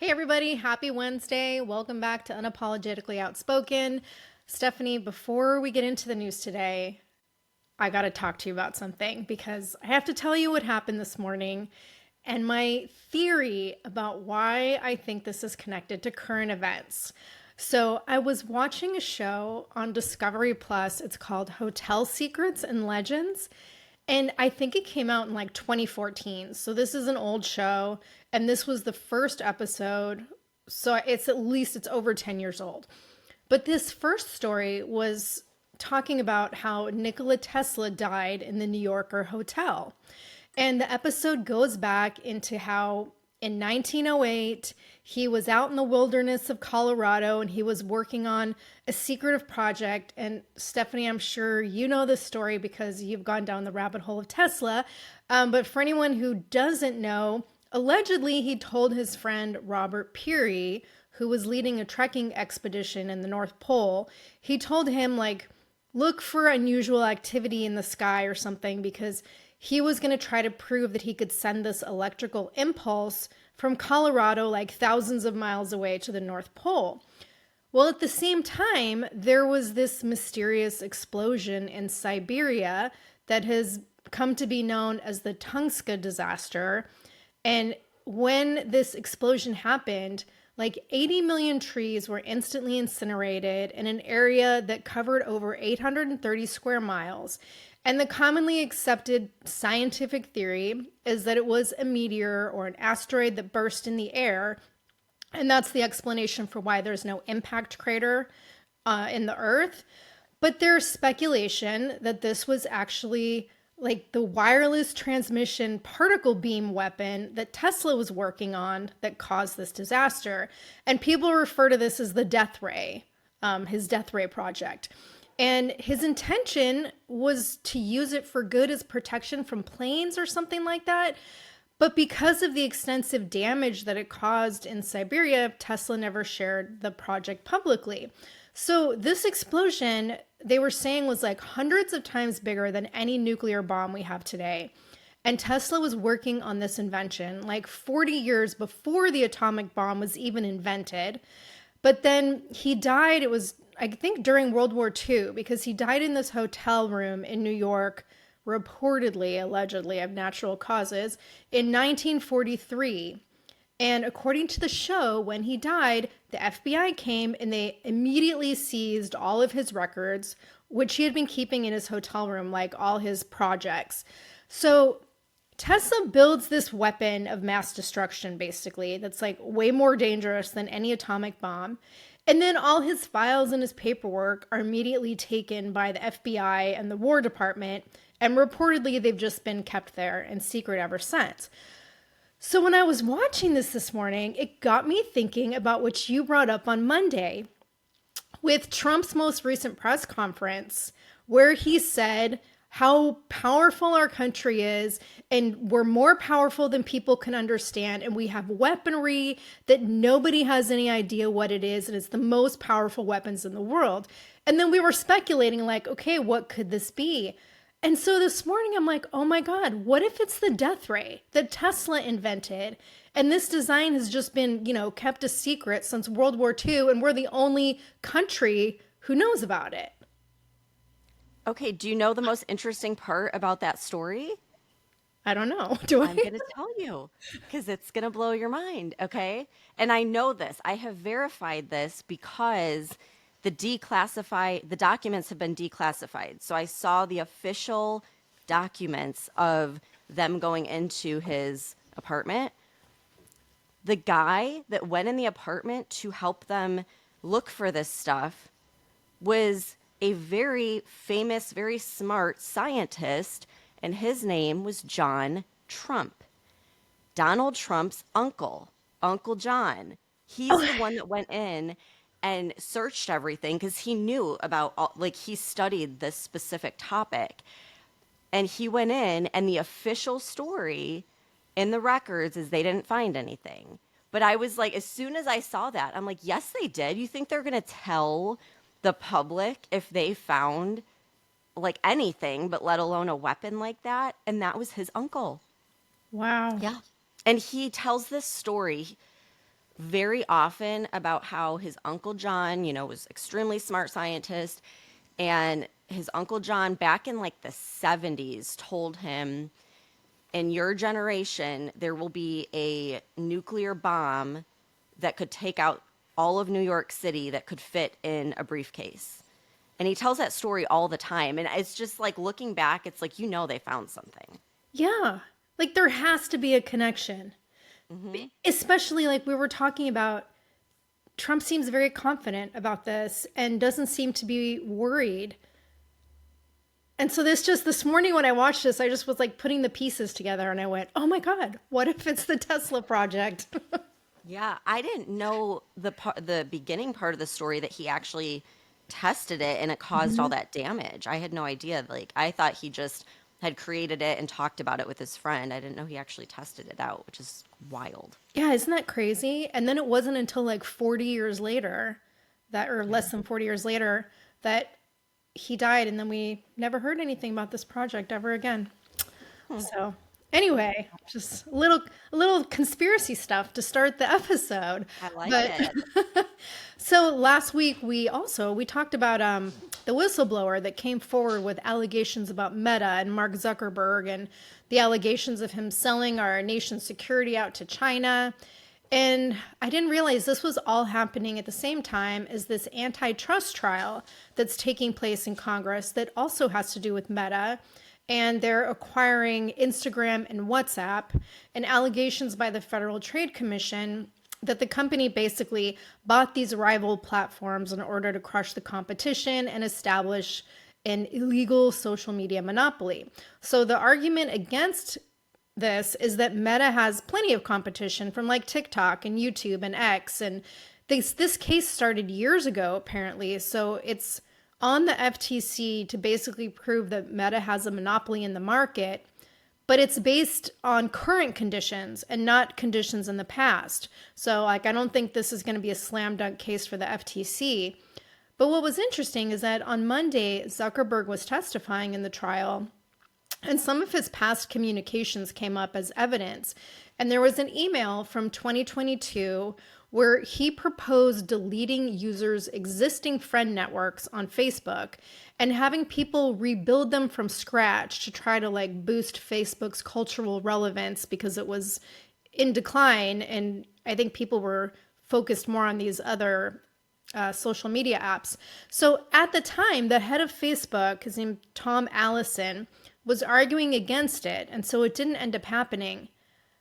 Hey everybody, happy Wednesday. Welcome back to Unapologetically Outspoken. Stephanie, before we get into the news today, I got to talk to you about something because I have to tell you what happened this morning and my theory about why I think this is connected to current events. So, I was watching a show on Discovery Plus. It's called Hotel Secrets and Legends. And I think it came out in like 2014. So this is an old show and this was the first episode. So it's over 10 years old. But this first story was talking about how Nikola Tesla died in the New Yorker hotel. And the episode goes back into how in 1908, he was out in the wilderness of Colorado and he was working on a secretive project. And Stephanie, I'm sure you know this story because you've gone down the rabbit hole of Tesla. But for anyone who doesn't know, allegedly he told his friend Robert Peary, who was leading a trekking expedition in the North Pole, he told him, like, look for unusual activity in the sky or something because he was going to try to prove that he could send this electrical impulse from Colorado, like thousands of miles away, to the North Pole. Well, at the same time, there was this mysterious explosion in Siberia that has come to be known as the Tungska disaster. And when this explosion happened, like 80 million trees were instantly incinerated in an area that covered over 830 square miles. And the commonly accepted scientific theory is that it was a meteor or an asteroid that burst in the air. And that's the explanation for why there's no impact crater in the Earth. But there's speculation that this was actually like the wireless transmission particle beam weapon that Tesla was working on that caused this disaster. And people refer to this as the death ray, his death ray project. And his intention was to use it for good as protection from planes or something like that. But because of the extensive damage that it caused in Siberia, Tesla never shared the project publicly. So this explosion, they were saying, was like hundreds of times bigger than any nuclear bomb we have today. And Tesla was working on this invention like 40 years before the atomic bomb was even invented. But then he died, it was, I think, during World War II, because he died in this hotel room in New York, reportedly, allegedly, of natural causes, in 1943. And according to the show, when he died, the FBI came and they immediately seized all of his records, which he had been keeping in his hotel room, like all his projects. So Tesla builds this weapon of mass destruction, basically, that's like way more dangerous than any atomic bomb. And then all his files and his paperwork are immediately taken by the FBI and the War Department. And reportedly, they've just been kept there in secret ever since. So when I was watching this morning, it got me thinking about what you brought up on Monday with Trump's most recent press conference, where he said how powerful our country is, and we're more powerful than people can understand, and we have weaponry that nobody has any idea what it is, and it's the most powerful weapons in the world. And then we were speculating, like, okay, what could this be? And so this morning I'm like, oh my God, what if it's the death ray that Tesla invented? And this design has just been, kept a secret since World War II, and we're the only country who knows about it. Okay, do you know the most interesting part about that story? I don't know. Do I'm I? going to tell you because it's going to blow your mind, okay? And I know this. I have verified this because the documents have been declassified. So I saw the official documents of them going into his apartment. The guy that went in the apartment to help them look for this stuff was a very famous, very smart scientist, and his name was John Trump, Donald Trump's uncle, Uncle John. He's the one that went in and searched everything because he knew about, like, he studied this specific topic. And he went in, and the official story in the records is they didn't find anything. But I was like, as soon as I saw that, I'm like, yes, they did. You think they're going to tell the public if they found like anything, but let alone a weapon like that? And that was his uncle. Wow. Yeah. And he tells this story very often about how his Uncle John, was extremely smart scientist. And his Uncle John back in like the 70s told him, in your generation, there will be a nuclear bomb that could take out all of New York City that could fit in a briefcase. And he tells that story all the time. And it's just like looking back, it's like, they found something. Yeah. Like there has to be a connection. Hmm. Especially like we were talking about, Trump seems very confident about this and doesn't seem to be worried. And so this morning when I watched this, I just was like putting the pieces together and I went, "Oh my God, what if it's the Tesla project?" Yeah, I didn't know the beginning part of the story that he actually tested it and it caused all Mhm. that damage. I had no idea. Like I thought he just had created it and talked about it with his friend. I didn't know he actually tested it out, which is wild. Yeah, isn't that crazy? And then it wasn't until like 40 years later that, or Yeah. less than 40 years later, that he died. And then we never heard anything about this project ever again. Hmm. So anyway, just a little conspiracy stuff to start the episode. I like But it. so last week we talked about the whistleblower that came forward with allegations about Meta and Mark Zuckerberg and the allegations of him selling our nation's security out to China. And I didn't realize this was all happening at the same time as this antitrust trial that's taking place in Congress that also has to do with Meta. And they're acquiring Instagram and WhatsApp, and allegations by the Federal Trade Commission that the company basically bought these rival platforms in order to crush the competition and establish an illegal social media monopoly. So the argument against this is that Meta has plenty of competition from like TikTok and YouTube and X, and this case started years ago apparently. So it's on the FTC to basically prove that Meta has a monopoly in the market, but it's based on current conditions and not conditions in the past. So like I don't think this is going to be a slam dunk case for the FTC. But what was interesting is that on Monday Zuckerberg was testifying in the trial and some of his past communications came up as evidence. And there was an email from 2022 where he proposed deleting users' existing friend networks on Facebook and having people rebuild them from scratch to try to like boost Facebook's cultural relevance because it was in decline. And I think people were focused more on these other social media apps. So at the time, the head of Facebook, his name Tom Allison, was arguing against it, and so it didn't end up happening.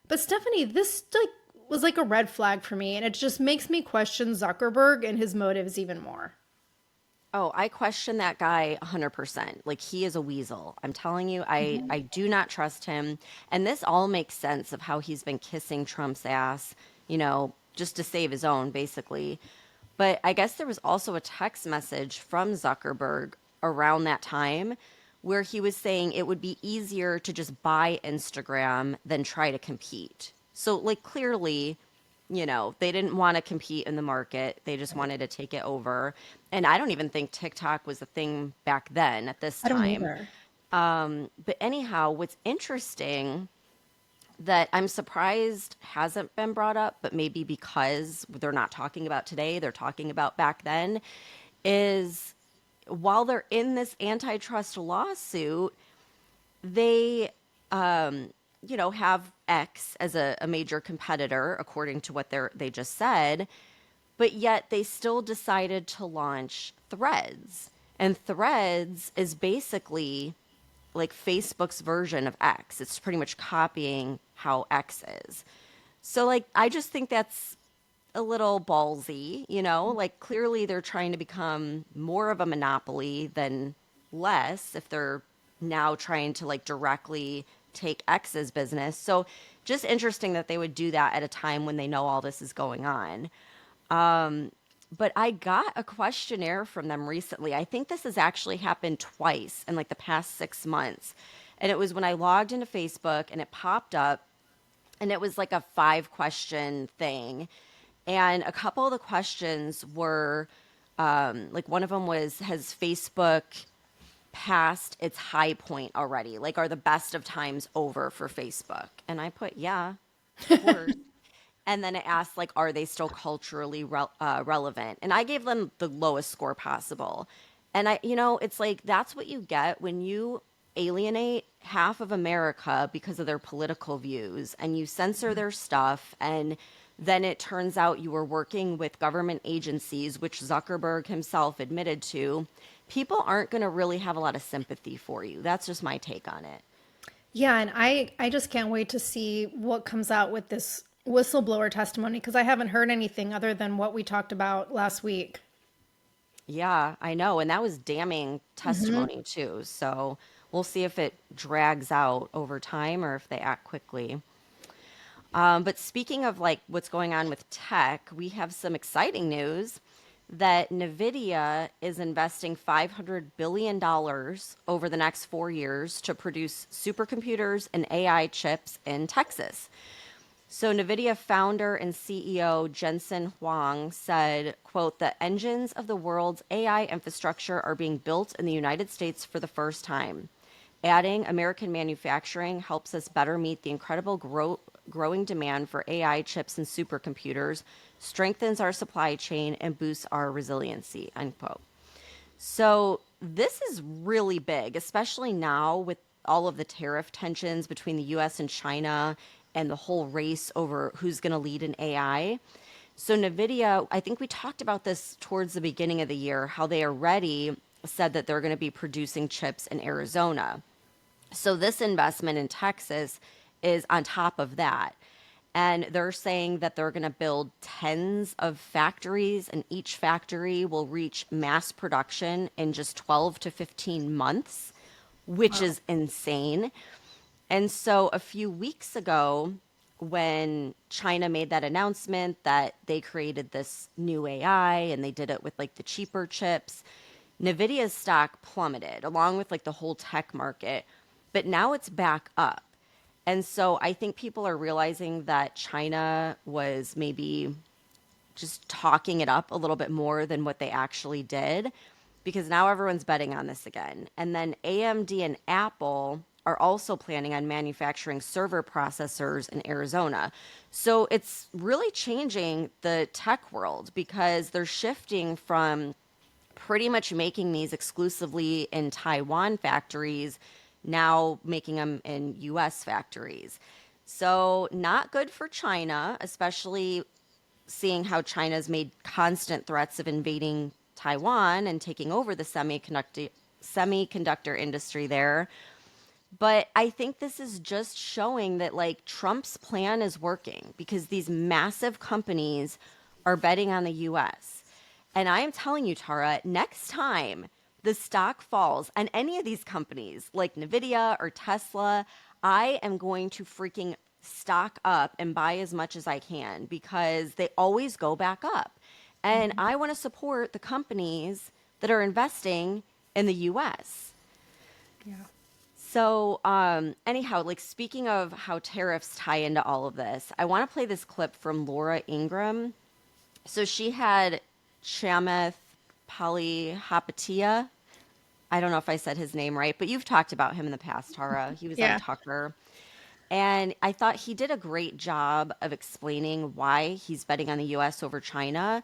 But Stephanie, this like was like a red flag for me, and it just makes me question Zuckerberg and his motives even more. Oh, I question that guy 100%. Like he is a weasel. I'm telling you, I do not trust him. And this all makes sense of how he's been kissing Trump's ass, just to save his own, basically. But I guess there was also a text message from Zuckerberg around that time where he was saying it would be easier to just buy Instagram than try to compete. So, like, clearly, they didn't want to compete in the market. They just wanted to take it over. And I don't even think TikTok was a thing back then at this I don't time. either. But anyhow, what's interesting that I'm surprised hasn't been brought up, but maybe because they're not talking about today, they're talking about back then, is while they're in this antitrust lawsuit, they, have X as a major competitor, according to what they just said, but yet they still decided to launch Threads. And Threads is basically like Facebook's version of X. It's pretty much copying how X is. So, like, I just think that's a little ballsy, Like, clearly they're trying to become more of a monopoly than less if they're now trying to, like, directly take X's business. So, just interesting that they would do that at a time when they know all this is going on. But I got a questionnaire from them recently. I think this has actually happened twice in like the past 6 months. And it was when I logged into Facebook and it popped up and it was like a 5 question thing. And a couple of the questions were like one of them was, has Facebook passed its high point already? Like, are the best of times over for Facebook? And I put, yeah, of course. And then it asked, like, are they still culturally relevant? And I gave them the lowest score possible. And it's like, that's what you get when you alienate half of America because of their political views and you censor their stuff. And then it turns out you were working with government agencies, which Zuckerberg himself admitted to. People aren't going to really have a lot of sympathy for you. That's just my take on it. Yeah, and I just can't wait to see what comes out with this whistleblower testimony because I haven't heard anything other than what we talked about last week. Yeah, I know. And that was damning testimony too. So we'll see if it drags out over time or if they act quickly. But speaking of like what's going on with tech, we have some exciting news that NVIDIA is investing $500 billion over the next 4 years to produce supercomputers and AI chips in Texas. So NVIDIA founder and CEO Jensen Huang said, quote, the engines of the world's AI infrastructure are being built in the United States for the first time. Adding American manufacturing helps us better meet the incredible growing demand for AI chips and supercomputers, strengthens our supply chain, and boosts our resiliency, unquote. So this is really big, especially now with all of the tariff tensions between the US and China and the whole race over who's going to lead in AI. So NVIDIA, I think we talked about this towards the beginning of the year, how they already said that they're going to be producing chips in Arizona. So this investment in Texas is on top of that. And they're saying that they're going to build tens of factories, and each factory will reach mass production in just 12 to 15 months, which is insane. And so a few weeks ago, when China made that announcement that they created this new AI and they did it with like the cheaper chips, Nvidia's stock plummeted along with like the whole tech market, but now it's back up. And so I think people are realizing that China was maybe just talking it up a little bit more than what they actually did, because now everyone's betting on this again. And then AMD and Apple are also planning on manufacturing server processors in Arizona. So it's really changing the tech world because they're shifting from pretty much making these exclusively in Taiwan factories, now making them in US factories. So, not good for China, especially seeing how China's made constant threats of invading Taiwan and taking over the semiconductor industry there. But I think this is just showing that like Trump's plan is working because these massive companies are betting on the US. And I am telling you, Tara, next time the stock falls on any of these companies like Nvidia or Tesla, I am going to freaking stock up and buy as much as I can because they always go back up. And I want to support the companies that are investing in the US. Yeah. So, anyhow, like speaking of how tariffs tie into all of this, I want to play this clip from Laura Ingraham. So she had Chamath Palihapitiya. I don't know if I said his name right, but you've talked about him in the past, Tara. He was on Yeah. Tucker. And I thought he did a great job of explaining why he's betting on the US over China.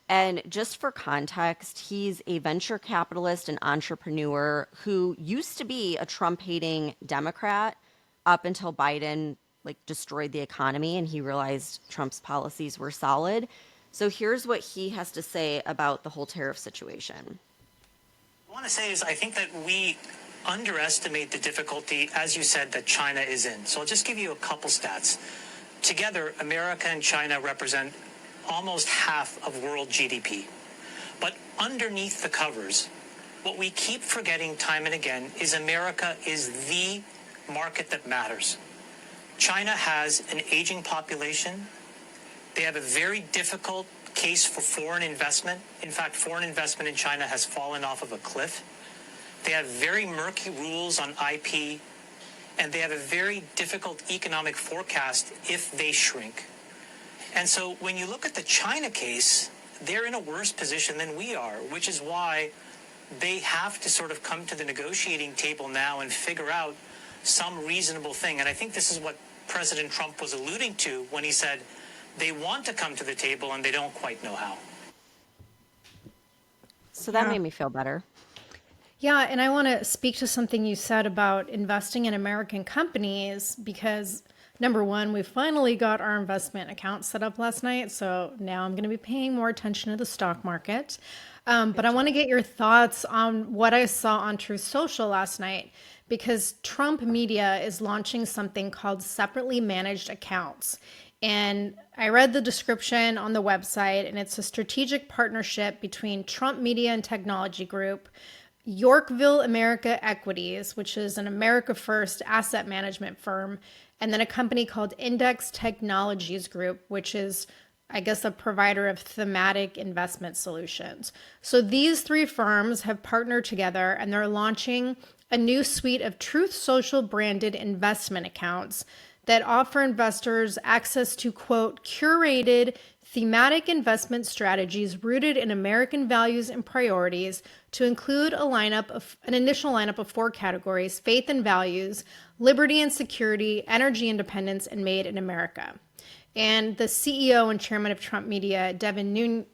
And just for context, he's a venture capitalist and entrepreneur who used to be a Trump-hating Democrat up until Biden like destroyed the economy and he realized Trump's policies were solid. So here's what he has to say about the whole tariff situation. I want to say is I think that we underestimate the difficulty, as you said, that China is in. So I'll just give you a couple stats. Together, America and China represent almost half of world GDP. But underneath the covers, what we keep forgetting time and again is America is the market that matters. China has an aging population. They have a very difficult case for foreign investment. In fact, foreign investment in China has fallen off of a cliff. They have very murky rules on IP, and they have a very difficult economic forecast if they shrink. And so when you look at the China case, they're in a worse position than we are, which is why they have to sort of come to the negotiating table now and figure out some reasonable thing. And I think this is what President Trump was alluding to when he said, they want to come to the table and they don't quite know how. So that Yeah. made me feel better. Yeah, and I want to speak to something you said about investing in American companies because number one, we finally got our investment account set up last night. So now I'm going to be paying more attention to the stock market. But I want to get your thoughts on what I saw on Truth Social last night because Trump Media is launching something called separately managed accounts. And I read the description on the website, and it's a strategic partnership between Trump Media and Technology Group, Yorkville America Equities, which is an America First asset management firm, and then a company called Index Technologies Group, which is, I guess, a provider of thematic investment solutions. So these three firms have partnered together and they're launching a new suite of Truth Social branded investment accounts that offer investors access to, quote, curated thematic investment strategies rooted in American values and priorities to include an initial lineup of four categories: faith and values, liberty and security, energy independence, and made in America. And the CEO and chairman of Trump Media, Devin Nunes?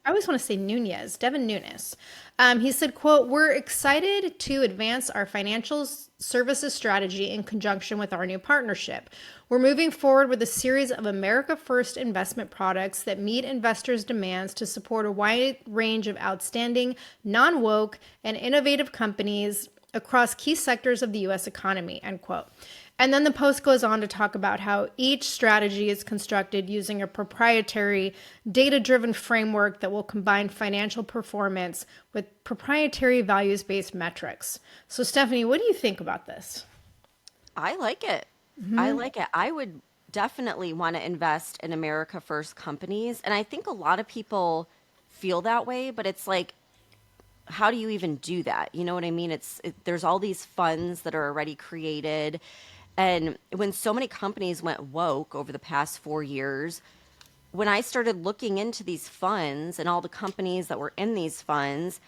I always want to say Nunez, Devin Nunes. He said, quote, "We're excited to advance our financial services strategy in conjunction with our new partnership. We're moving forward with a series of America First investment products that meet investors' demands to support a wide range of outstanding, non-woke, and innovative companies across key sectors of the U.S. economy," end quote. And then the post goes on to talk about how each strategy is constructed using a proprietary data-driven framework that will combine financial performance with proprietary values-based metrics. So Stephanie, what do you think about this? I like it. I like it. I would definitely want to invest in America First companies. And I think a lot of people feel that way, but it's like, how do you even do that? You know what I mean? There's all these funds that are already created. And when so many companies went woke over the past 4 years, when I started looking into these funds and all the companies that were in these funds,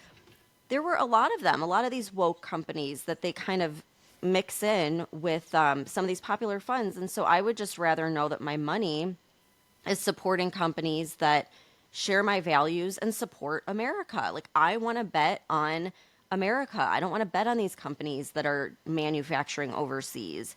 there were a lot of them, a lot of these woke companies that they kind of mix in with some of these popular funds. And so I would just rather know that my money is supporting companies that share my values and support America. Like, I want to bet on America. I don't want to bet on these companies that are manufacturing overseas.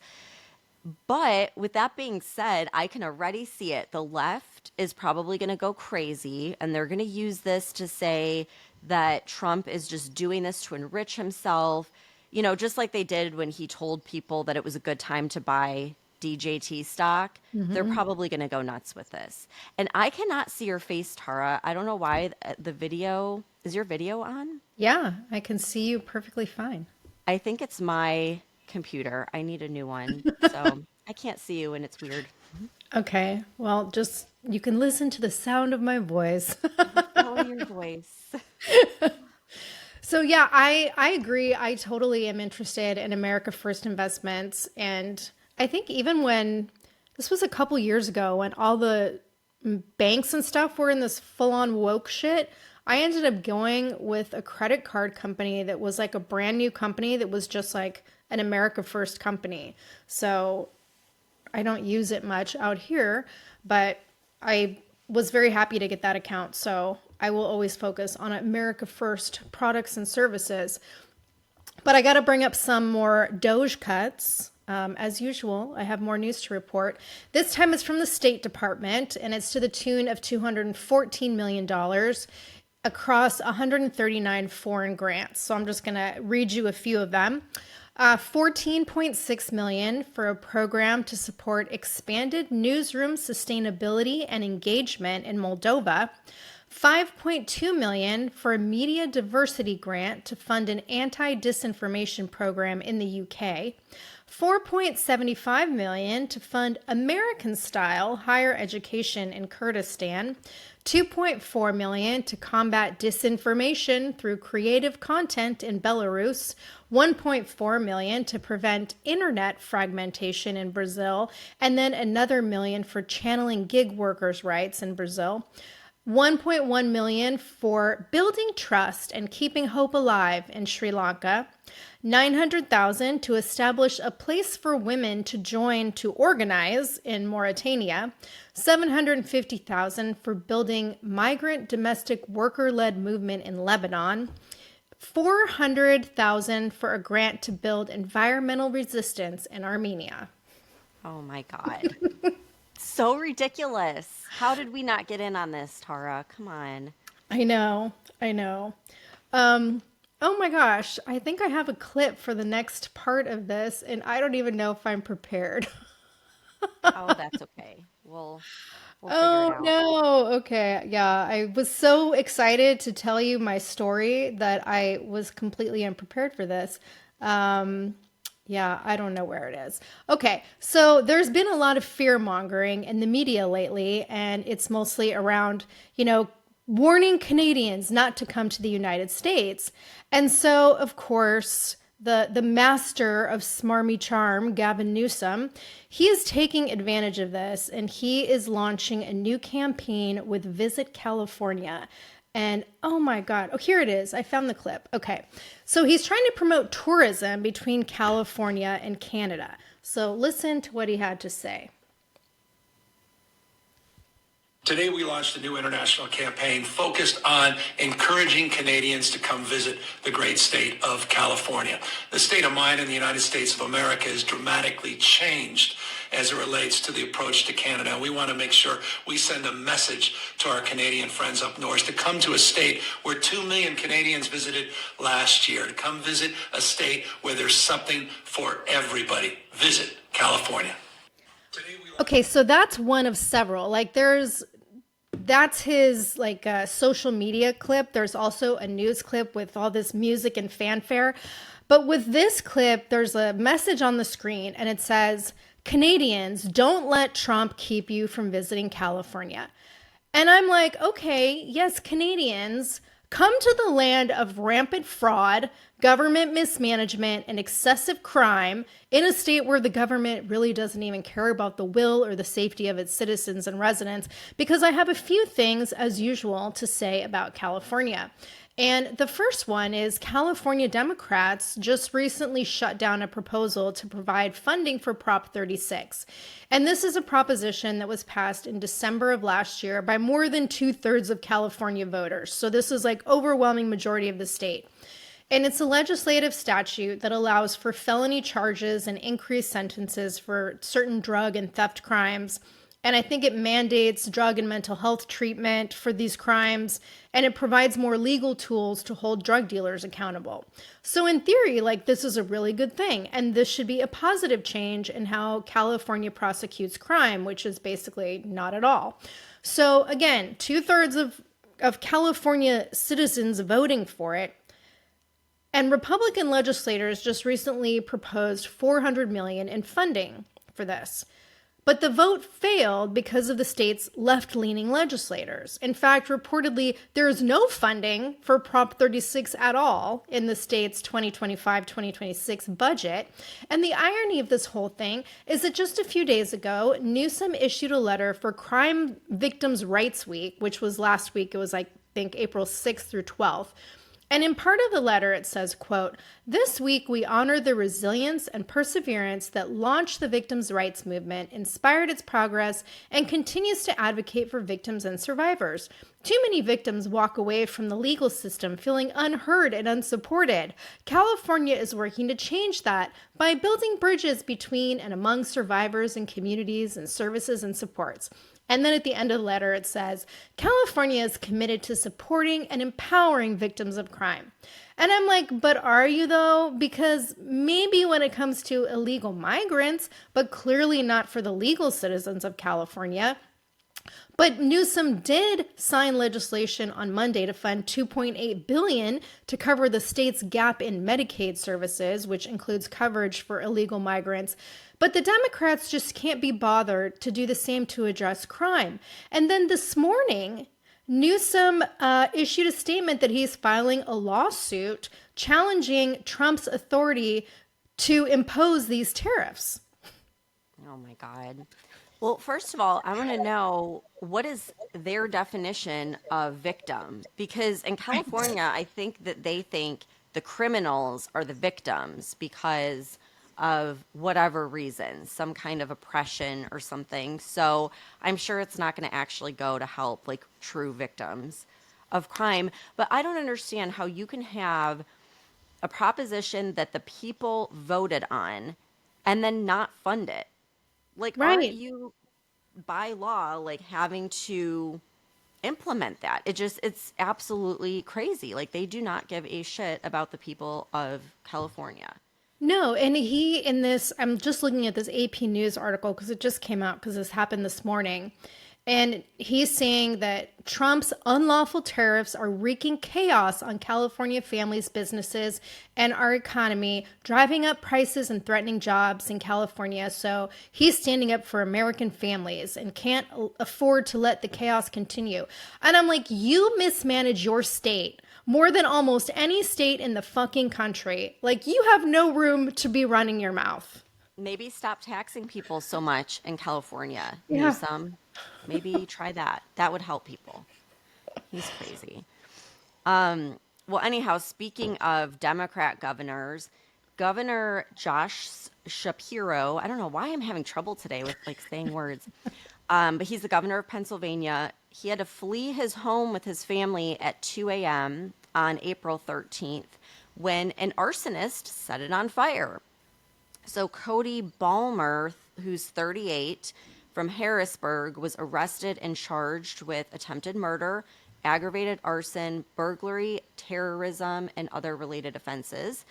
But with that being said, I can already see it. The left is probably going to go crazy and they're going to use this to say that Trump is just doing this to enrich himself, just like they did when he told people that it was a good time to buy DJT stock. They're probably going to go nuts with this. And I cannot see your face, Tara. I don't know why the video, is your video on? Yeah, I can see you perfectly fine. I think it's my computer. I need a new one. So I can't see you and it's weird. Okay, well, just you can listen to the sound of my voice. Oh, your voice. So yeah, I agree. I totally am interested in America First investments. And I think even when this was a couple years ago when all the banks and stuff were in this full-on woke shit, I ended up going with a credit card company that was like a brand new company that was just like an America First company. So I don't use it much out here, but I was very happy to get that account. So I will always focus on America First products and services. But I got to bring up some more DOGE cuts. As usual, I have more news to report. This time it's from the State Department, and it's to the tune of $214 million across 139 foreign grants. So I'm just going to read you a few of them. 14.6 million for a program to support expanded newsroom sustainability and engagement in Moldova. 5.2 million for a media diversity grant to fund an anti-disinformation program in the UK. 4.75 million to fund American-style higher education in Kurdistan. 2.4 million to combat disinformation through creative content in Belarus. 1.4 million to prevent internet fragmentation in Brazil, and then another million for channeling gig workers' rights in Brazil. 1.1 million for building trust and keeping hope alive in Sri Lanka, 900,000 to establish a place for women to join to organize in Mauritania, 750,000 for building migrant domestic worker-led movement in Lebanon, 400,000 for a grant to build environmental resistance in Armenia. Oh my God. So ridiculous. How did we not get in on this, Tara? Come on. I know. Oh my gosh, I think I have a clip for the next part of this, and I don't even know if I'm prepared. Oh, that's okay. We'll figure it Oh out. no. Okay. Yeah, I was so excited to tell you my story that I was completely unprepared for this. Um, yeah, I don't know where it is. Okay, so there's been a lot of fear mongering in the media lately, and it's mostly around, warning Canadians not to come to the United States. And so, of course, the master of smarmy charm, Gavin Newsom, he is taking advantage of this, and he is launching a new campaign with Visit California. And oh my God, oh, here it is. I found the clip. Okay. So he's trying to promote tourism between California and Canada. So listen to what he had to say. Today, we launched a new international campaign focused on encouraging Canadians to come visit the great state of California. The state of mind in the United States of America has dramatically changed as it relates to the approach to Canada. We want to make sure we send a message to our Canadian friends up north to come to a state where 2 million Canadians visited last year, to come visit a state where there's something for everybody. Visit California. Okay, so that's one of several. That's his social media clip. There's also a news clip with all this music and fanfare. But with this clip, there's a message on the screen and it says, Canadians, don't let Trump keep you from visiting California. And I'm like, okay, yes, Canadians, come to the land of rampant fraud, government mismanagement, and excessive crime in a state where the government really doesn't even care about the will or the safety of its citizens and residents, because I have a few things, as usual, to say about California. And the first one is California Democrats just recently shut down a proposal to provide funding for Prop 36. And this is a proposition that was passed in December of last year by more than 2/3 of California voters. So this is overwhelming majority of the state. And it's a legislative statute that allows for felony charges and increased sentences for certain drug and theft crimes. And I think it mandates drug and mental health treatment for these crimes, and it provides more legal tools to hold drug dealers accountable. So in theory, this is a really good thing, and this should be a positive change in how California prosecutes crime, which is basically not at all. So again, 2/3 of California citizens voting for it. And Republican legislators just recently proposed $400 million in funding for this. But the vote failed because of the state's left-leaning legislators. In fact, reportedly, there is no funding for Prop 36 at all in the state's 2025-2026 budget. And the irony of this whole thing is that just a few days ago, Newsom issued a letter for Crime Victims' Rights Week, which was last week. It was, I think, April 6th through 12th. And in part of the letter, it says, quote, "This week we honor the resilience and perseverance that launched the victims' rights movement, inspired its progress, and continues to advocate for victims and survivors. Too many victims walk away from the legal system feeling unheard and unsupported. California is working to change that by building bridges between and among survivors and communities and services and supports." And then at the end of the letter, it says, California is committed to supporting and empowering victims of crime. And I'm like, but are you though? Because maybe when it comes to illegal migrants, but clearly not for the legal citizens of California. But Newsom did sign legislation on Monday to fund $2.8 billion to cover the state's gap in Medicaid services, which includes coverage for illegal migrants. But the Democrats just can't be bothered to do the same to address crime. And then this morning, Newsom issued a statement that he's filing a lawsuit challenging Trump's authority to impose these tariffs. Oh my God. Well, first of all, I want to know what is their definition of victim? Because in Right. California, I think that they think the criminals are the victims because of whatever reason, some kind of oppression or something. So I'm sure it's not going to actually go to help like true victims of crime. But I don't understand how you can have a proposition that the people voted on and then not fund it. Like, aren't Right. you by law like having to implement that? It's absolutely crazy. Like they do not give a shit about the people of California. No, and he in this, I'm just looking at this AP News article because it just came out because this happened this morning. And he's saying that Trump's unlawful tariffs are wreaking chaos on California families, businesses, and our economy, driving up prices and threatening jobs in California. So he's standing up for American families and can't afford to let the chaos continue. And I'm like, you mismanage your state more than almost any state in the fucking country. Like, you have no room to be running your mouth. Maybe stop taxing people so much in California, Yeah. Newsom. Maybe try that. That would help people. He's crazy. Well, anyhow, speaking of Democrat governors, Governor Josh Shapiro, I don't know why I'm having trouble today with like saying words, but he's the governor of Pennsylvania. He had to flee his home with his family at 2 a.m. on April 13th when an arsonist set it on fire. So Cody Balmer, who's 38, from Harrisburg, was arrested and charged with attempted murder, aggravated arson, burglary, terrorism, and other related offenses.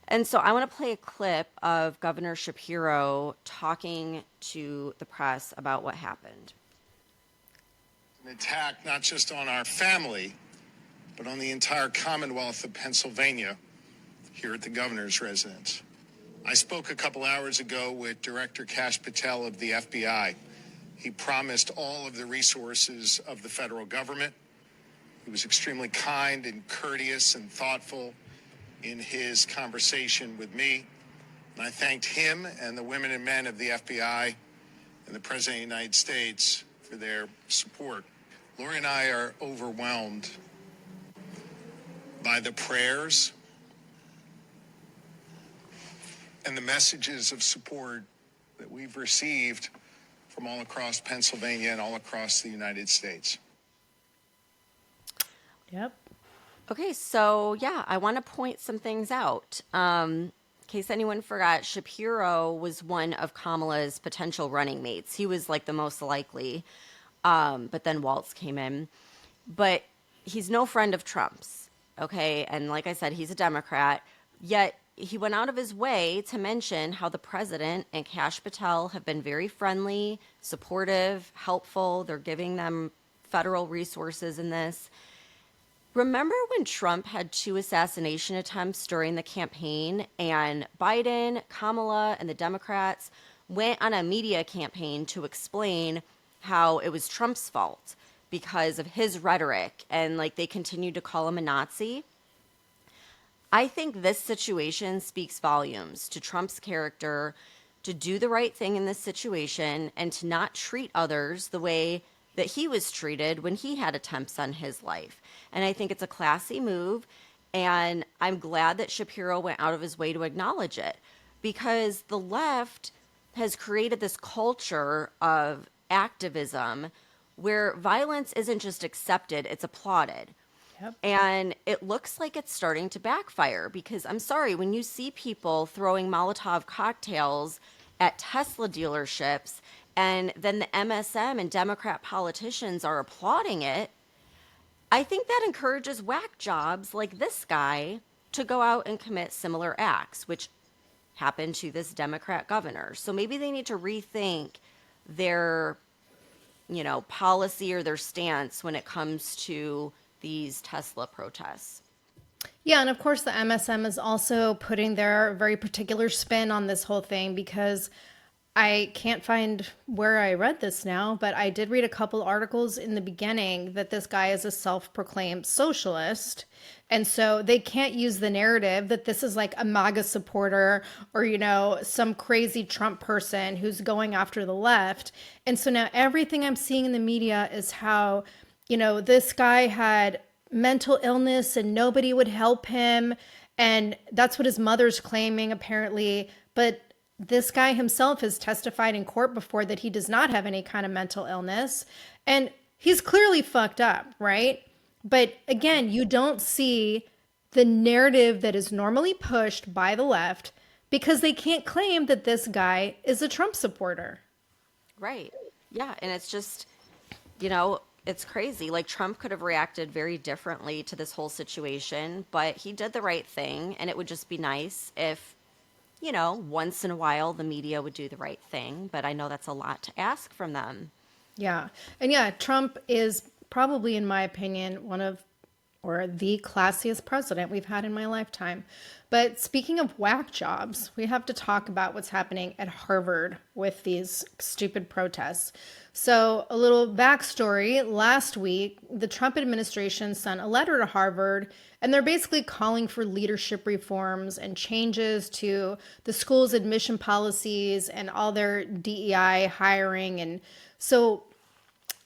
And so I want to play a clip of Governor Shapiro talking to the press about what happened. An attack not just on our family, but on the entire Commonwealth of Pennsylvania here at the governor's residence. I spoke a couple hours ago with Director Kash Patel of the FBI. He promised all of the resources of the federal government. He was extremely kind and courteous and thoughtful in his conversation with me. And I thanked him and the women and men of the FBI and the President of the United States for their support. Lori and I are overwhelmed by the prayers and the messages of support that we've received from all across Pennsylvania and all across the United States. Yep. Okay, so yeah, I want to point some things out. In case anyone forgot, Shapiro was one of Kamala's potential running mates. He was like the most likely, but then Waltz came in. But he's no friend of Trump's, okay? And like I said, he's a Democrat. Yet he went out of his way to mention how the president and Kash Patel have been very friendly, supportive, helpful. They're giving them federal resources in this. Remember when Trump had two assassination attempts during the campaign, and Biden, Kamala, and the Democrats went on a media campaign to explain how it was Trump's fault because of his rhetoric, and like they continued to call him a Nazi? I think this situation speaks volumes to Trump's character to do the right thing in this situation and to not treat others the way that he was treated when he had attempts on his life. And I think it's a classy move. And I'm glad that Shapiro went out of his way to acknowledge it because the left has created this culture of activism where violence isn't just accepted, it's applauded. Yep. And it looks like it's starting to backfire because I'm sorry, when you see people throwing Molotov cocktails at Tesla dealerships and then the MSM and Democrat politicians are applauding it, I think that encourages whack jobs like this guy to go out and commit similar acts, which happened to this Democrat governor. So maybe they need to rethink their, policy or their stance when it comes to these Tesla protests. Yeah, and of course the MSM is also putting their very particular spin on this whole thing because I can't find where I read this now, but I did read a couple articles in the beginning that this guy is a self proclaimed socialist. And so they can't use the narrative that this is like a MAGA supporter or, some crazy Trump person who's going after the left. And so now everything I'm seeing in the media is how, this guy had mental illness and nobody would help him. And that's what his mother's claiming, apparently. But this guy himself has testified in court before that he does not have any kind of mental illness. And he's clearly fucked up, right? But again, you don't see the narrative that is normally pushed by the left because they can't claim that this guy is a Trump supporter. Right. Yeah. And it's just, it's crazy. Like Trump could have reacted very differently to this whole situation, but he did the right thing. And it would just be nice if, once in a while the media would do the right thing. But I know that's a lot to ask from them. Yeah. And yeah, Trump is probably, in my opinion, one of or the classiest president we've had in my lifetime. But speaking of whack jobs, we have to talk about what's happening at Harvard with these stupid protests. So, a little backstory. Last week, the Trump administration sent a letter to Harvard, and they're basically calling for leadership reforms and changes to the school's admission policies and all their DEI hiring. And so,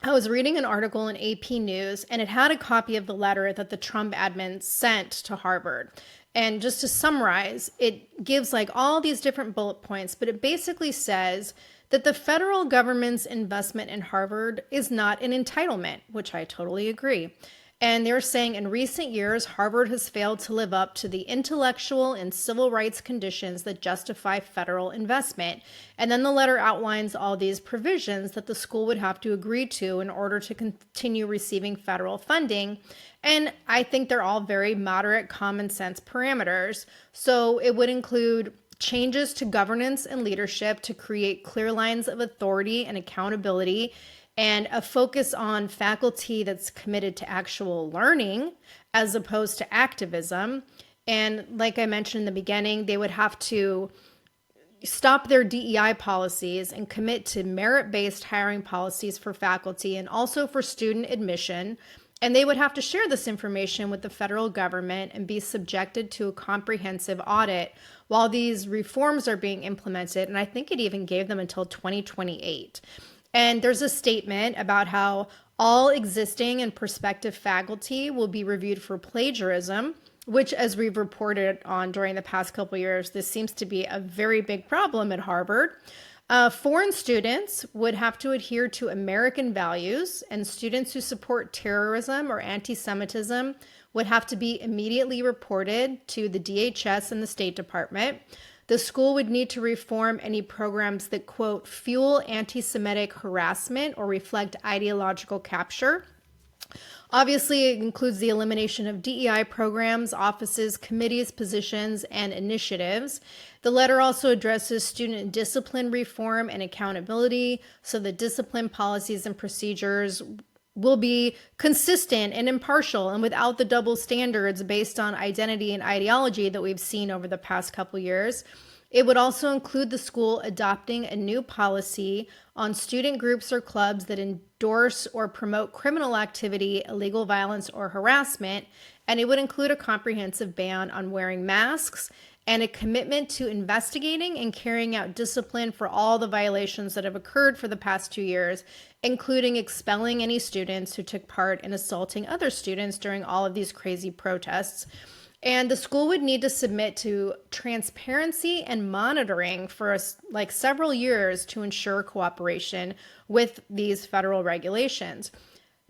I was reading an article in AP News, and it had a copy of the letter that the Trump admin sent to Harvard. And just to summarize, it gives like all these different bullet points, but it basically says that the federal government's investment in Harvard is not an entitlement, which I totally agree. And they're saying in recent years, Harvard has failed to live up to the intellectual and civil rights conditions that justify federal investment. And then the letter outlines all these provisions that the school would have to agree to in order to continue receiving federal funding. And I think they're all very moderate, common sense parameters. So it would include changes to governance and leadership to create clear lines of authority and accountability, and a focus on faculty that's committed to actual learning as opposed to activism. And like I mentioned in the beginning, they would have to stop their DEI policies and commit to merit-based hiring policies for faculty and also for student admission. And they would have to share this information with the federal government and be subjected to a comprehensive audit while these reforms are being implemented. And I think it even gave them until 2028. And there's a statement about how all existing and prospective faculty will be reviewed for plagiarism, which, as we've reported on during the past couple of years, this seems to be a very big problem at Harvard. Foreign students would have to adhere to American values, and students who support terrorism or anti-Semitism would have to be immediately reported to the DHS and the State Department. The school would need to reform any programs that, quote, fuel anti-Semitic harassment or reflect ideological capture. Obviously, it includes the elimination of DEI programs, offices, committees, positions, and initiatives. The letter also addresses student discipline reform and accountability, so the discipline policies and procedures will be consistent and impartial and without the double standards based on identity and ideology that we've seen over the past couple years. It would also include the school adopting a new policy on student groups or clubs that endorse or promote criminal activity, illegal violence, or harassment. And it would include a comprehensive ban on wearing masks and a commitment to investigating and carrying out discipline for all the violations that have occurred for the past 2 years, including expelling any students who took part in assaulting other students during all of these crazy protests. And the school would need to submit to transparency and monitoring for like several years to ensure cooperation with these federal regulations.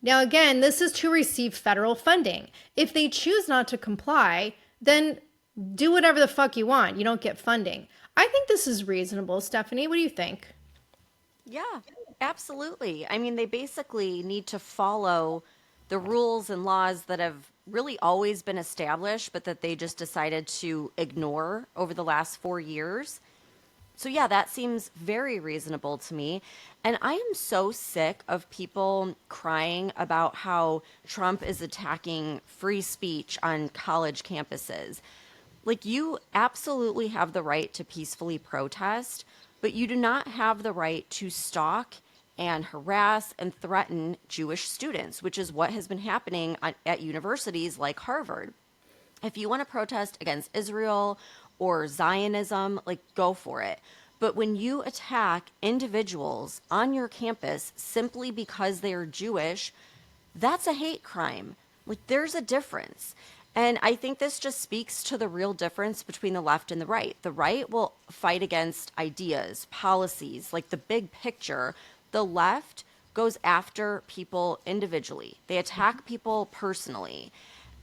Now, again, this is to receive federal funding. If they choose not to comply, then do whatever the fuck you want. You don't get funding. I think this is reasonable. Stephanie, what do you think? Yeah, absolutely. I mean, they basically need to follow the rules and laws that have really always been established, but that they just decided to ignore over the last 4 years. So, yeah, that seems very reasonable to me. And I am so sick of people crying about how Trump is attacking free speech on college campuses. Like, you absolutely have the right to peacefully protest, but you do not have the right to stalk and harass and threaten Jewish students, which is what has been happening at universities like Harvard. If you want to protest against Israel or Zionism, like go for it. But when you attack individuals on your campus simply because they are Jewish, that's a hate crime. Like there's a difference. And I think this just speaks to the real difference between the left and the right. The right will fight against ideas, policies, like the big picture. The left goes after people individually. They attack people personally.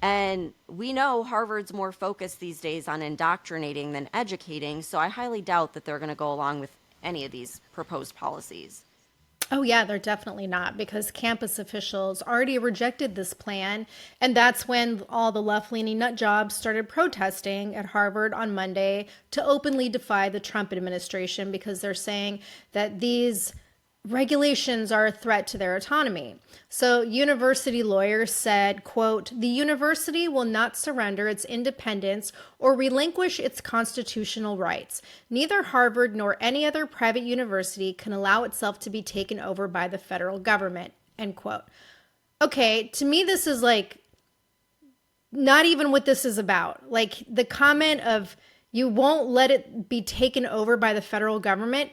And we know Harvard's more focused these days on indoctrinating than educating, so I highly doubt that they're going to go along with any of these proposed policies. Oh, yeah, they're definitely not, because campus officials already rejected this plan. And that's when all the left leaning nut jobs started protesting at Harvard on Monday to openly defy the Trump administration, because they're saying that these regulations are a threat to their autonomy. So university lawyers said, quote, "The university will not surrender its independence or relinquish its constitutional rights. Neither Harvard nor any other private university can allow itself to be taken over by the federal government," end quote. Okay, to me, this is like not even what this is about. Like the comment of you won't let it be taken over by the federal government.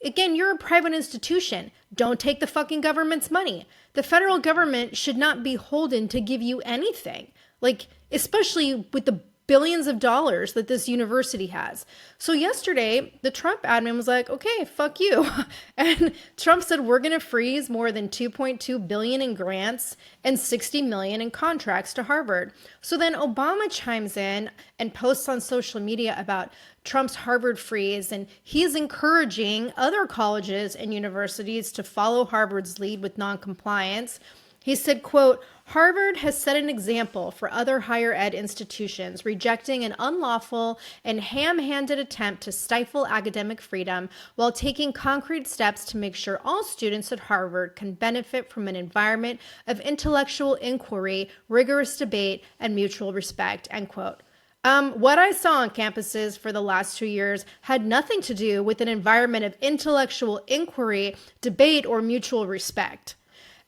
Again, you're a private institution. Don't take the fucking government's money. The federal government should not be beholden to give you anything. Like, especially with the billions of dollars that this university has. So yesterday, the Trump admin was like, okay, fuck you. And Trump said, we're going to freeze more than $2.2 billion in grants and $60 million in contracts to Harvard. So then Obama chimes in and posts on social media about Trump's Harvard freeze, and he's encouraging other colleges and universities to follow Harvard's lead with noncompliance. He said, quote, "Harvard has set an example for other higher ed institutions, rejecting an unlawful and ham-handed attempt to stifle academic freedom while taking concrete steps to make sure all students at Harvard can benefit from an environment of intellectual inquiry, rigorous debate, and mutual respect," end quote. What I saw on campuses for the last 2 years had nothing to do with an environment of intellectual inquiry, debate, or mutual respect.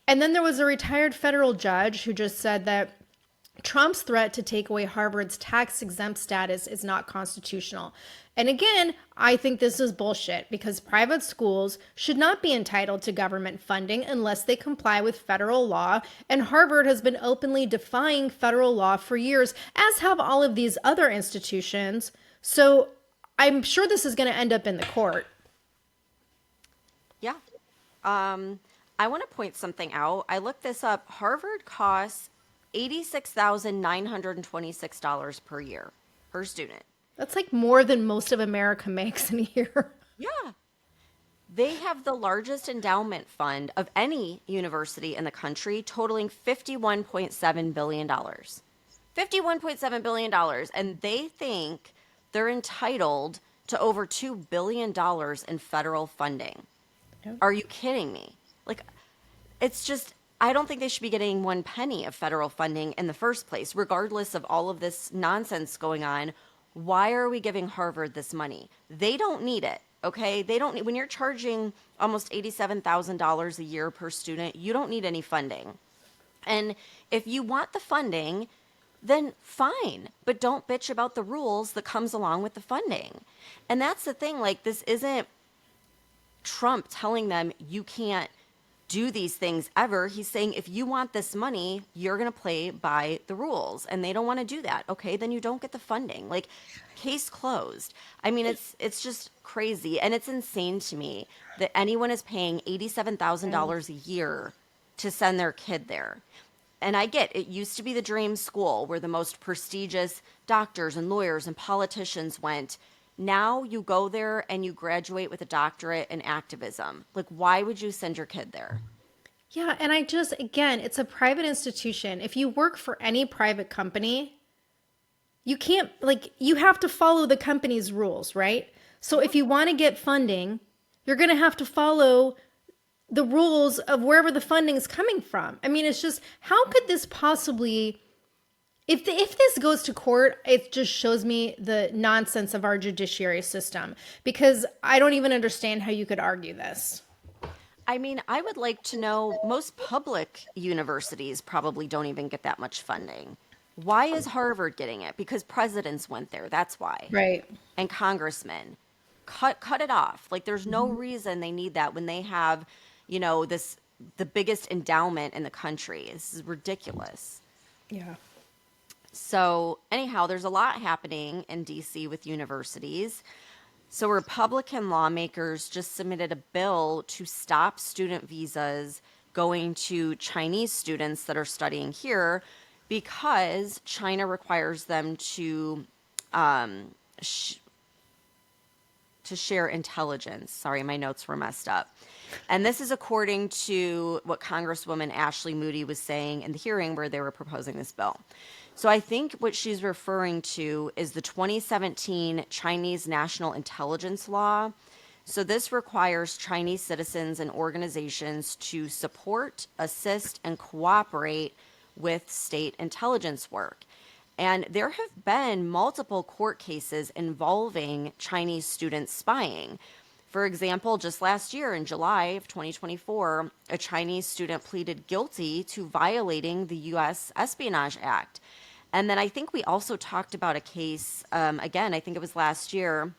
And then there was a retired federal judge who just said that Trump's threat to take away Harvard's tax-exempt status is not constitutional. And again, I think this is bullshit, because private schools should not be entitled to government funding unless they comply with federal law. And Harvard has been openly defying federal law for years, as have all of these other institutions. So I'm sure this is going to end up in the court. Yeah. I want to point something out. I looked this up. Harvard costs $86,926 per year per student. That's like more than most of America makes in a year. Yeah. They have the largest endowment fund of any university in the country, totaling $51.7 billion. $51.7 billion. And they think they're entitled to over $2 billion in federal funding. Yep. Are you kidding me? Like, it's just, I don't think they should be getting one penny of federal funding in the first place, regardless of all of this nonsense going on. Why are we giving Harvard this money? They don't need it, okay? They don't need, when you're charging almost $87,000 a year per student, you don't need any funding. And if you want the funding, then fine, but don't bitch about the rules that comes along with the funding. And that's the thing, like, this isn't Trump telling them you can't do these things ever. He's saying, if you want this money, you're going to play by the rules, and they don't want to do that. Okay, then you don't get the funding. Like, case closed. I mean, it's just crazy, and it's insane to me that anyone is paying $87,000 a year to send their kid there. And I get it used to be the dream school where the most prestigious doctors and lawyers and politicians went. Now you go there and you graduate with a doctorate in activism. Like, why would you send your kid there? Yeah, and again, it's a private institution. If you work for any private company, you can't, like, you have to follow the company's rules, right? So if you want to get funding, you're going to have to follow the rules of wherever the funding is coming from. I mean, it's just, how could this possibly If this goes to court, it just shows me the nonsense of our judiciary system, because I don't even understand how you could argue this. I mean, I would like to know, most public universities probably don't even get that much funding. Why is Harvard getting it? Because presidents went there. That's why. Right. And congressmen. Cut it off. Like there's no reason they need that when they have, this the biggest endowment in the country. This is ridiculous. Yeah. So, anyhow, there's a lot happening in DC with universities. So, Republican lawmakers just submitted a bill to stop student visas going to Chinese students that are studying here because China requires them um, sh- to share intelligence. Sorry, my notes were messed up. And this is according to what Congresswoman Ashley Moody was saying in the hearing where they were proposing this bill. So I think what she's referring to is the 2017 Chinese National Intelligence Law. So this requires Chinese citizens and organizations to support, assist, and cooperate with state intelligence work. And there have been multiple court cases involving Chinese students spying. For example, just last year in July of 2024, a Chinese student pleaded guilty to violating the U.S. Espionage Act. And then I think we also talked about a case, again, I think it was last year,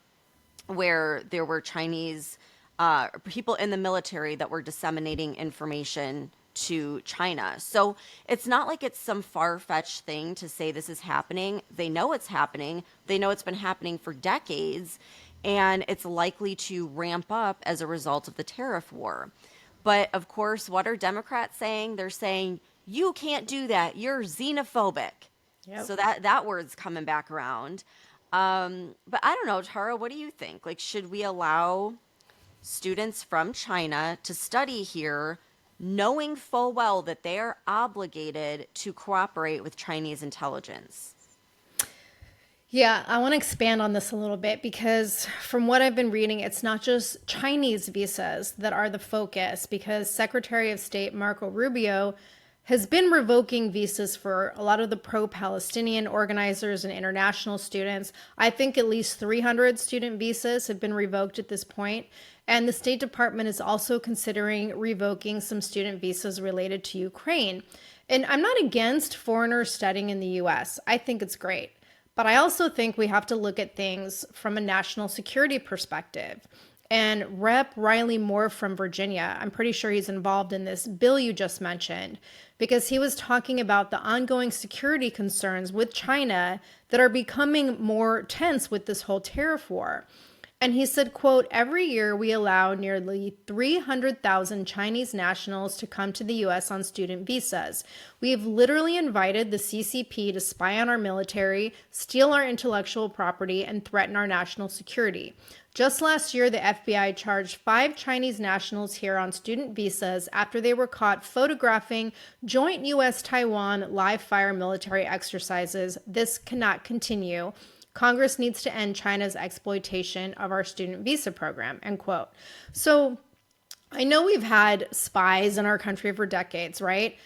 where there were Chinese people in the military that were disseminating information to China. So it's not like it's some far-fetched thing to say this is happening. They know it's happening. They know it's been happening for decades, and it's likely to ramp up as a result of the tariff war. But of course, what are Democrats saying? They're saying, you can't do that. You're xenophobic. Yep. So that word's coming back around. But I don't know, Tara, what do you think? Like, should we allow students from China to study here knowing full well that they are obligated to cooperate with Chinese intelligence? Yeah, I want to expand on this a little bit because from what I've been reading, it's not just Chinese visas that are the focus, because Secretary of State Marco Rubio has been revoking visas for a lot of the pro-Palestinian organizers and international students. I think at least 300 student visas have been revoked at this point. And the State Department is also considering revoking some student visas related to Ukraine. And I'm not against foreigners studying in the US. I think it's great. But I also think we have to look at things from a national security perspective. And Rep. Riley Moore from Virginia, I'm pretty sure he's involved in this bill you just mentioned, because he was talking about the ongoing security concerns with China that are becoming more tense with this whole tariff war. And he said, quote, every year we allow nearly 300,000 Chinese nationals to come to the U.S. on student visas. We have literally invited the CCP to spy on our military, steal our intellectual property, and threaten our national security. Just last year, the FBI charged 5 Chinese nationals here on student visas after they were caught photographing joint U.S.-Taiwan live-fire military exercises. This cannot continue. Congress needs to end China's exploitation of our student visa program, end quote. So I know we've had spies in our country for decades, right?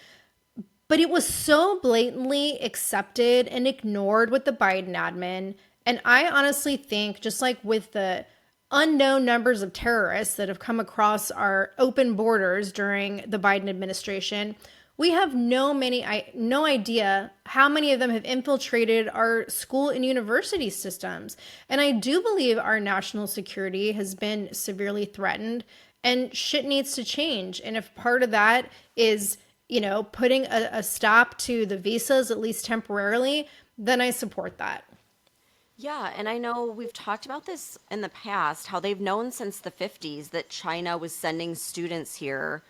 But it was so blatantly accepted and ignored with the Biden admin. And I honestly think, just like with the unknown numbers of terrorists that have come across our open borders during the Biden administration, we have no idea how many of them have infiltrated our school and university systems. And I do believe our national security has been severely threatened, and shit needs to change. And if part of that is, putting a stop to the visas, at least temporarily, then I support that. Yeah, and I know we've talked about this in the past, how they've known since the 50s that China was sending students here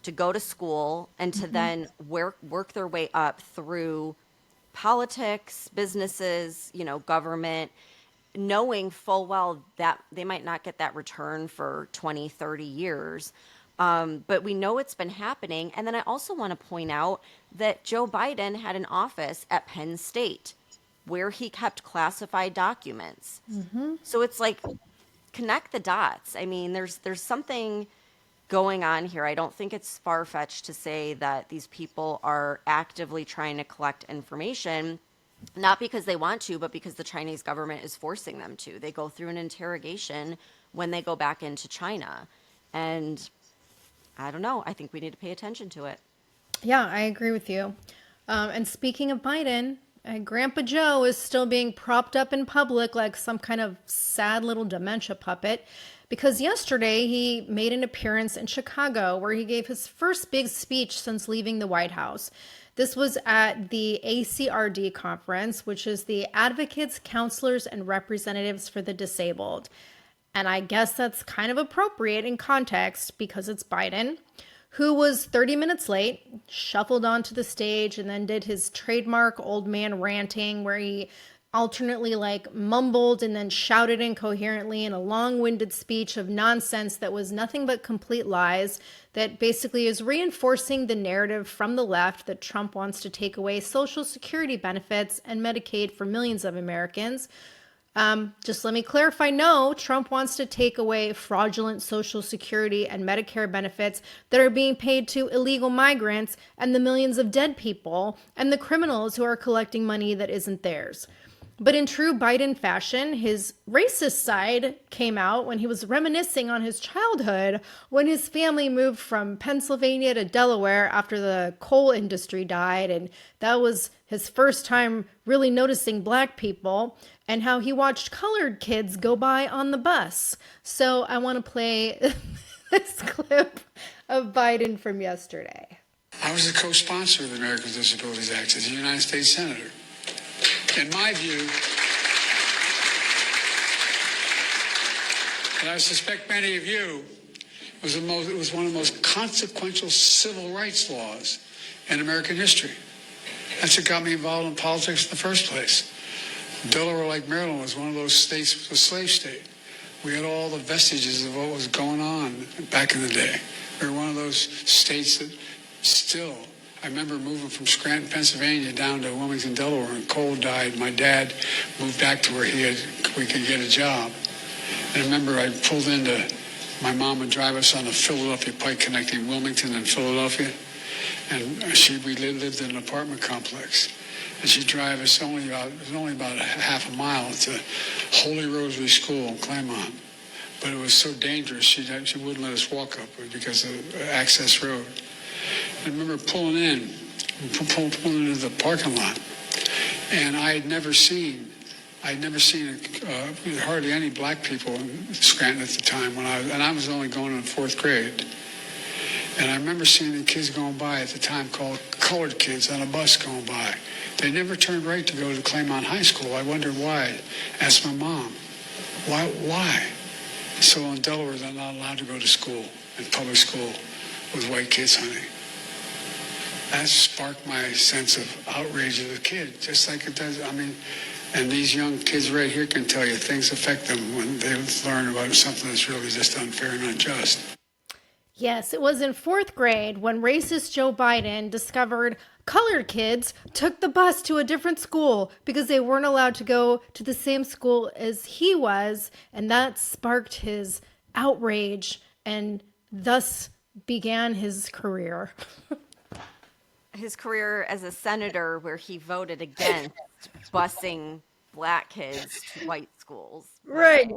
to go to school and to then work their way up through politics, businesses, government, knowing full well that they might not get that return for 20, 30 years. But we know it's been happening. And then I also want to point out that Joe Biden had an office at Penn State where he kept classified documents. So it's like, connect the dots. I mean, there's something going on here. I don't think it's far-fetched to say that these people are actively trying to collect information, not because they want to, but because the Chinese government is forcing them to. They go through an interrogation when they go back into China. And I don't know. I think we need to pay attention to it. Yeah, I agree with you. And speaking of Biden, Grandpa Joe is still being propped up in public like some kind of sad little dementia puppet because yesterday he made an appearance in Chicago where he gave his first big speech since leaving the White House. This was at the ACRD conference, which is the Advocates, Counselors, and Representatives for the Disabled. And I guess that's kind of appropriate in context because it's Biden, who was 30 minutes late, shuffled onto the stage, and then did his trademark old man ranting where he alternately mumbled and then shouted incoherently in a long-winded speech of nonsense that was nothing but complete lies that basically is reinforcing the narrative from the left that Trump wants to take away Social Security benefits and Medicaid for millions of Americans. Just let me clarify. No, Trump wants to take away fraudulent Social Security and Medicare benefits that are being paid to illegal migrants and the millions of dead people and the criminals who are collecting money that isn't theirs. But in true Biden fashion, his racist side came out when he was reminiscing on his childhood when his family moved from Pennsylvania to Delaware after the coal industry died. And that was his first time really noticing black people and how he watched colored kids go by on the bus. So I want to play this clip of Biden from yesterday. I was the co-sponsor of the Americans with Disabilities Act as a United States Senator. In my view, and I suspect many of you, it was one of the most consequential civil rights laws in American history. That's what got me involved in politics in the first place. Delaware, like Maryland, was one of those states, was a slave state. We had all the vestiges of what was going on back in the day. We were one of those states that still, I remember moving from Scranton, Pennsylvania down to Wilmington, Delaware, and coal died. My dad moved back to where we could get a job. And I remember I pulled into, my mom would drive us on the Philadelphia Pike connecting Wilmington and Philadelphia. And we lived in an apartment complex. And she'd drive us it was only about half a mile to Holy Rosary School in Claremont. But it was so dangerous, she wouldn't let us walk up because of Access Road. I remember pulling into the parking lot, and I had never seen hardly any black people in Scranton at the time and I was only going in fourth grade. And I remember seeing the kids going by at the time called colored kids on a bus going by. They never turned right to go to Claremont High School. I wondered why. Asked my mom, why? So in Delaware, they're not allowed to go to school, in public school, with white kids, honey. That sparked my sense of outrage as a kid, just like it does. And these young kids right here can tell you things affect them when they learn about something that's really just unfair and unjust. Yes, it was in fourth grade when racist Joe Biden discovered colored kids took the bus to a different school because they weren't allowed to go to the same school as he was. And that sparked his outrage and thus began his career. His career as a senator, where he voted against busing black kids to white schools. Right,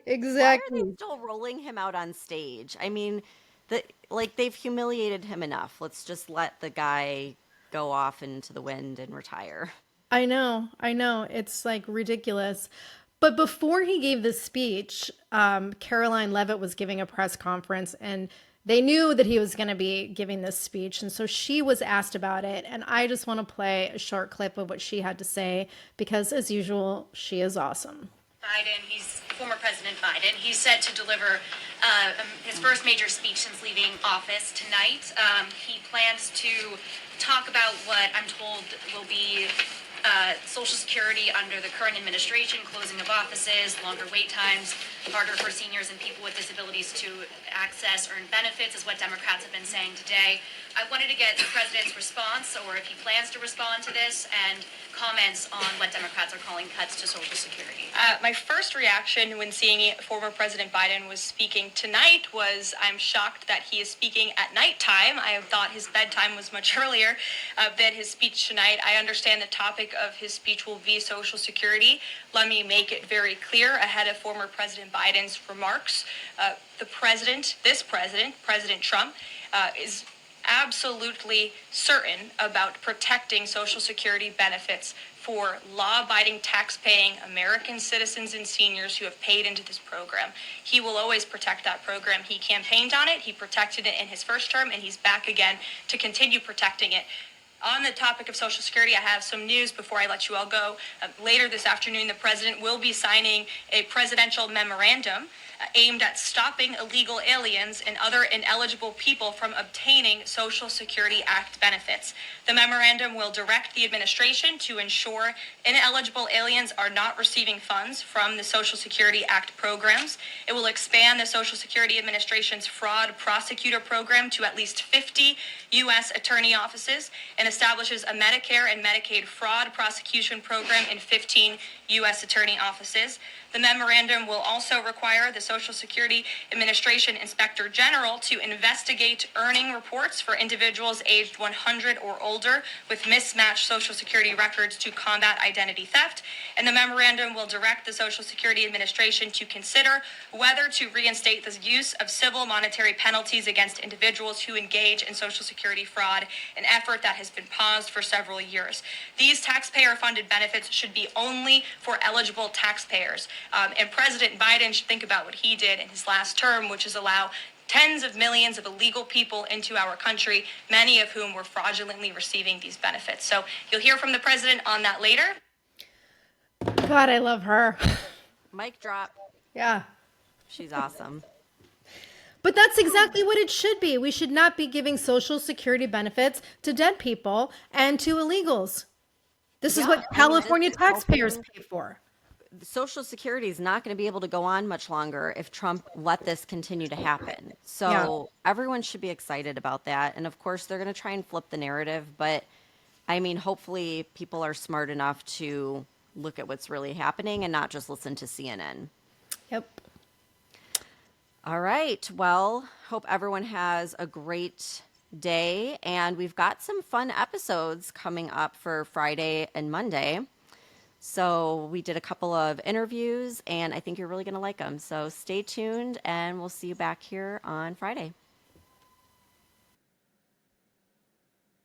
exactly. Why are they still rolling him out on stage? I mean, they've humiliated him enough. Let's just let the guy go off into the wind and retire. I know. It's ridiculous. But before he gave this speech, Caroline Leavitt was giving a press conference and they knew that he was going to be giving this speech. And so she was asked about it. And I just want to play a short clip of what she had to say because, as usual, she is awesome. He's former President Biden. He's set to deliver his first major speech since leaving office tonight. He plans to talk about what I'm told will be Social Security under the current administration, closing of offices, longer wait times, harder for seniors and people with disabilities to access earned benefits, is what Democrats have been saying today. I wanted to get the president's response, or if he plans to respond to this, and comments on what Democrats are calling cuts to Social Security? My first reaction when seeing former President Biden was speaking tonight was I'm shocked that he is speaking at nighttime. I thought his bedtime was much earlier than his speech tonight. I understand the topic of his speech will be Social Security. Let me make it very clear ahead of former President Biden's remarks. President Trump, is absolutely certain about protecting Social Security benefits for law-abiding, tax-paying American citizens and seniors who have paid into this program. He will always protect that program. He campaigned on it, he protected it in his first term, and he's back again to continue protecting it. On the topic of Social Security, I have some news before I let you all go. Later this afternoon, the president will be signing a presidential memorandum aimed at stopping illegal aliens and other ineligible people from obtaining Social Security Act benefits. The memorandum will direct the administration to ensure ineligible aliens are not receiving funds from the Social Security Act programs. It will expand the Social Security Administration's fraud prosecutor program to at least 50 U.S. attorney offices and establishes a Medicare and Medicaid fraud prosecution program in 15 U.S. attorney offices. The memorandum will also require the Social Security Administration Inspector General to investigate earning reports for individuals aged 100 or older with mismatched Social Security records to combat identity theft. And the memorandum will direct the Social Security Administration to consider whether to reinstate the use of civil monetary penalties against individuals who engage in Social Security fraud, an effort that has been paused for several years. These taxpayer-funded benefits should be only for eligible taxpayers. And President Biden should think about what he did in his last term, which is allow tens of millions of illegal people into our country, many of whom were fraudulently receiving these benefits. So you'll hear from the president on that later. God, I love her. Mic drop. Yeah. She's awesome. But that's exactly what it should be. We should not be giving Social Security benefits to dead people and to illegals. This is what California taxpayers pay for. Social Security is not going to be able to go on much longer if Trump let this continue to happen. So everyone should be excited about that. And of course, they're going to try and flip the narrative. But I mean, hopefully people are smart enough to look at what's really happening and not just listen to CNN. Yep. All right. Well, hope everyone has a great day. And we've got some fun episodes coming up for Friday and Monday. So we did a couple of interviews, and I think you're really going to like them. So stay tuned, and we'll see you back here on Friday.